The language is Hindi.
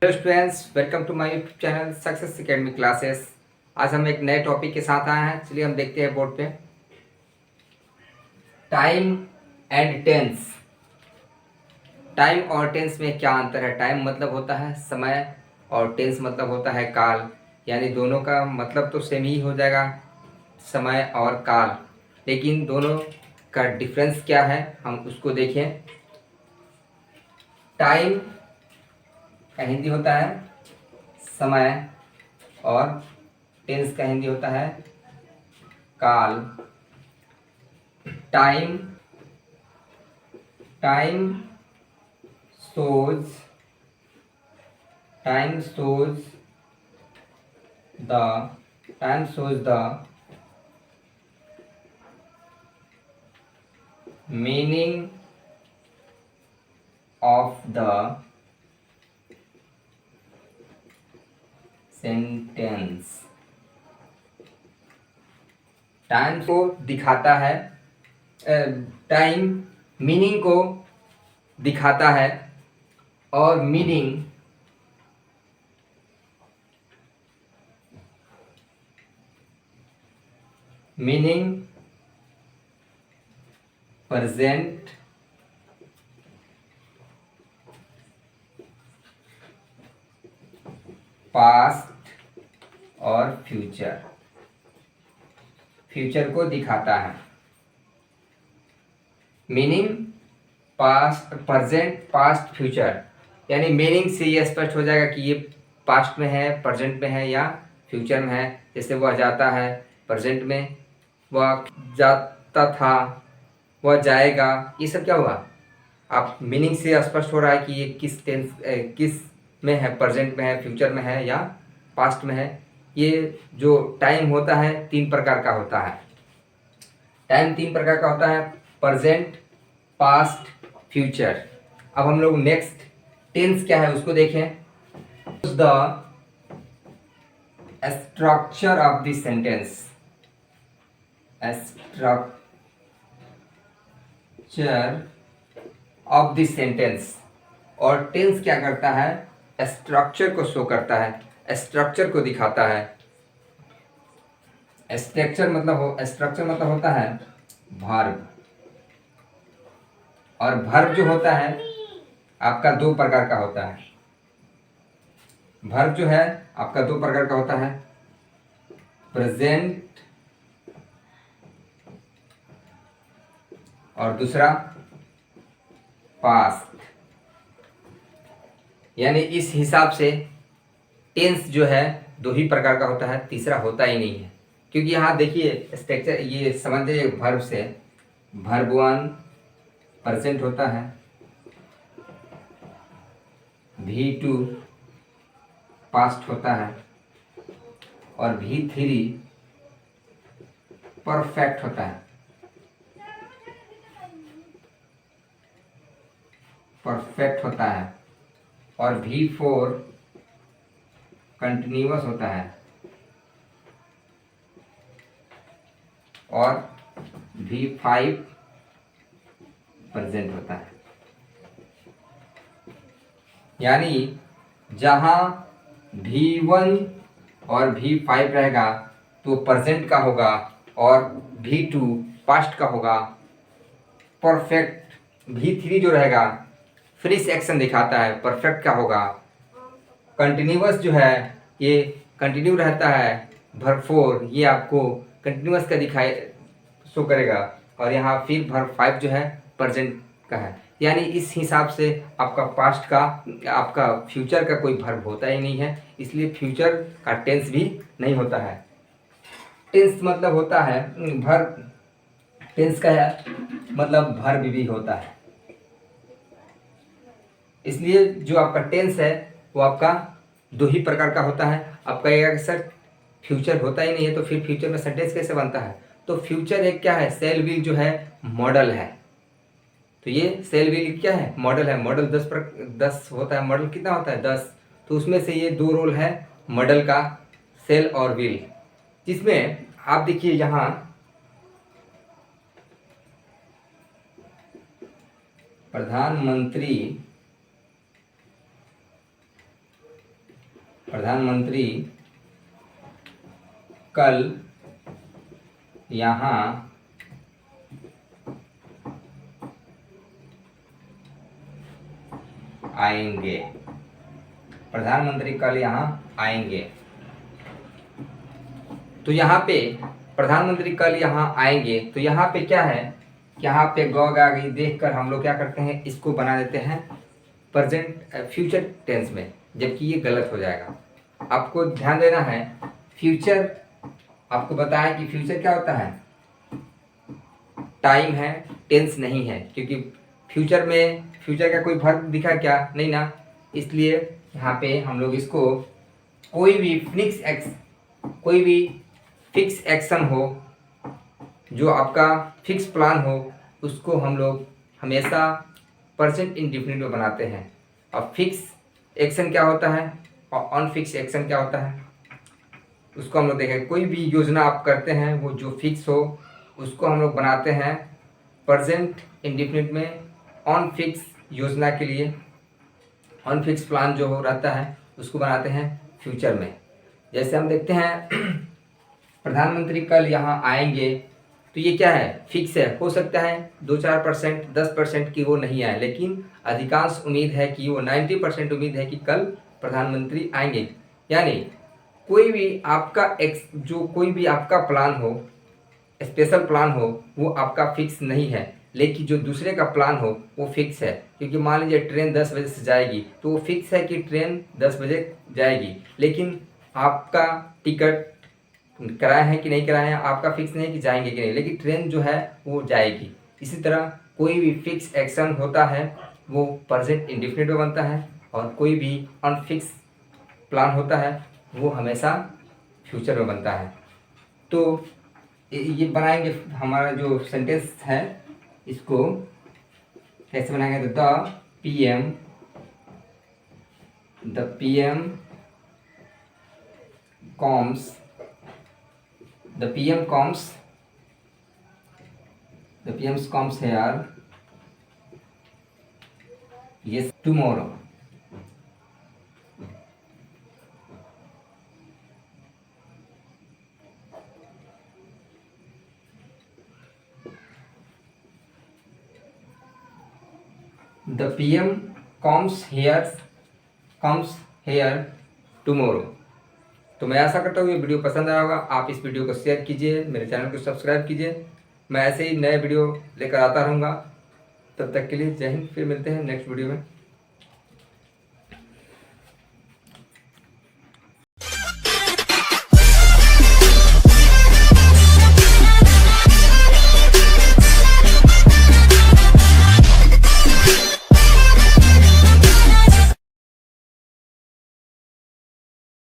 Hello students, welcome to my YouTube channel Success Academy classes. आज हम एक नए टॉपिक के साथ आए हैं। चलिए हम देखते हैं बोर्ड पे। Time and tense. टाइम और टेंस में क्या अंतर है? टाइम मतलब होता है समय और टेंस मतलब होता है काल, यानी दोनों का मतलब तो सेम ही हो जाएगा, समय और काल। लेकिन दोनों का डिफरेंस क्या है हम उसको देखें। टाइम का हिंदी होता है समय और टेंस का हिंदी होता है काल। Time time shows time shows the time shows the meaning of the sentence। Time को दिखाता है, टाइम मीनिंग को दिखाता है और मीनिंग प्रेजेंट पास्ट और फ्यूचर को दिखाता है। Meaning past, present, past, future, यानी मीनिंग से ये स्पष्ट हो जाएगा कि ये पास्ट में है, प्रेजेंट में है या फ्यूचर में है। जैसे वह जाता है, प्रेजेंट में वह जाता था, वह जाएगा, ये सब क्या हुआ? आप मीनिंग से स्पष्ट हो रहा है कि ये किस में है, प्रेजेंट में है, फ्यूचर में है या पास्ट में है। ये जो टाइम होता है 3 प्रकार का होता है। टाइम 3 प्रकार का होता है, प्रेजेंट, पास्ट, फ्यूचर। अब हम लोग नेक्स्ट टेंस क्या है उसको देखें। The structure of the sentence. Structure of the sentence. और टेंस क्या करता है? स्ट्रक्चर को शो करता है, स्ट्रक्चर को दिखाता है। स्ट्रक्चर मतलब होता है वर्ब। और वर्ब जो होता है आपका 2 प्रकार का होता है। वर्ब जो है आपका 2 प्रकार का होता है, प्रेजेंट और दूसरा पास्ट। यानी इस हिसाब से टेंस जो है 2 ही प्रकार का होता है, तीसरा होता ही नहीं है। क्योंकि यहाँ देखिए स्ट्रक्चर, ये समझिए वर्ब से, वर्ब 1 प्रेजेंट होता है, V2 पास्ट होता है और V3 परफेक्ट होता है। और V4 कंटिन्यूअस होता है और V5 प्रेजेंट होता है। यानी जहां V1 और V5 रहेगा तो प्रेजेंट का होगा और V2 पास्ट का होगा। परफेक्ट V3 जो रहेगा फ्रीज एक्शन दिखाता है, परफेक्ट का होगा। कंटिन्यूअस जो है ये कंटिन्यू रहता है, वर्ब 4 ये आपको कंटिन्यूअस का दिखाई शो करेगा। और यहाँ फिर वर्ब 5 जो है प्रेजेंट का है। यानी इस हिसाब से आपका पास्ट का, आपका फ्यूचर का कोई वर्ब होता ही नहीं है, इसलिए फ्यूचर का टेंस भी नहीं होता है। टेंस मतलब होता है वर्ब, टेंस का है मतलब वर्ब भी होता है। इसलिए जो आपका टेंस है वो आपका 2 ही प्रकार का होता है। आप कहेगा कि सर फ्यूचर होता ही नहीं है तो फिर फ्यूचर में सेंटेंस कैसे बनता है? तो फ्यूचर एक क्या है, सेल विल जो है मॉडल है। तो ये सेल विल क्या है? मॉडल है। मॉडल 10 होता है। मॉडल कितना होता है? 10। तो उसमें से ये 2 रोल है मॉडल का, सेल और विल। जिसमें आप देखिए यहाँ प्रधानमंत्री प्रधानमंत्री कल यहाँ आएंगे। प्रधानमंत्री कल यहाँ आएंगे। तो यहाँ पे प्रधानमंत्री कल यहाँ आएंगे, तो यहाँ पे क्या है, यहाँ पे गॉग आ गई, देखकर हम लोग क्या करते हैं, इसको बना देते हैं प्रेजेंट फ्यूचर टेंस में, जबकि ये गलत हो जाएगा। आपको ध्यान देना है, फ्यूचर आपको बताया कि फ्यूचर क्या होता है, टाइम है, टेंस नहीं है, क्योंकि फ्यूचर में फ्यूचर का कोई वर्ब दिखा क्या, नहीं ना, इसलिए यहाँ पे हम लोग इसको कोई भी फिक्स एक्शन हो, जो आपका फिक्स प्लान हो, उसको हम लोग हमेशा प्रेजेंट इंडेफिनिट में बनाते हैं। और फिक्स एक्शन क्या होता है और अनफिक्स एक्शन क्या होता है, उसको हम लोग देखें। कोई भी योजना आप करते हैं, वो जो फिक्स हो उसको हम लोग बनाते हैं प्रेजेंट इंडेफिनिट में। अनफिक्स योजना के लिए अनफिक्स प्लान जो हो रहता है उसको बनाते हैं फ्यूचर में। जैसे हम देखते हैं प्रधानमंत्री कल यहाँ आएंगे, तो ये क्या है, फिक्स है। हो सकता है 2-4%, 10% की वो नहीं आए, लेकिन अधिकांश उम्मीद है कि वो 90% उम्मीद है कि कल प्रधानमंत्री आएंगे। यानी कोई भी आपका प्लान हो, स्पेशल प्लान हो, वो आपका फिक्स नहीं है, लेकिन जो दूसरे का प्लान हो वो फिक्स है। क्योंकि मान लीजिए ट्रेन 10 बजे से जाएगी, तो वो फिक्स है कि ट्रेन 10 बजे जाएगी, लेकिन आपका टिकट कराए हैं कि नहीं कराए हैं, आपका फिक्स नहीं है कि जाएंगे कि नहीं, लेकिन ट्रेन जो है वो जाएगी। इसी तरह कोई भी फिक्स एक्शन होता है वो प्रेजेंट इंडेफिनिट में बनता है, और कोई भी अनफिक्स प्लान होता है वो हमेशा फ्यूचर में बनता है। तो ये बनाएंगे, हमारा जो सेंटेंस है इसको कैसे बनाएंगे, तो the PM comes here, yes, tomorrow. The PM comes here tomorrow। तो मैं आशा करता हूँ ये वीडियो पसंद आया होगा। आप इस वीडियो को शेयर कीजिए, मेरे चैनल को सब्सक्राइब कीजिए। मैं ऐसे ही नए वीडियो लेकर आता रहूँगा। तब तक के लिए जय हिंद। फिर मिलते हैं नेक्स्ट वीडियो में।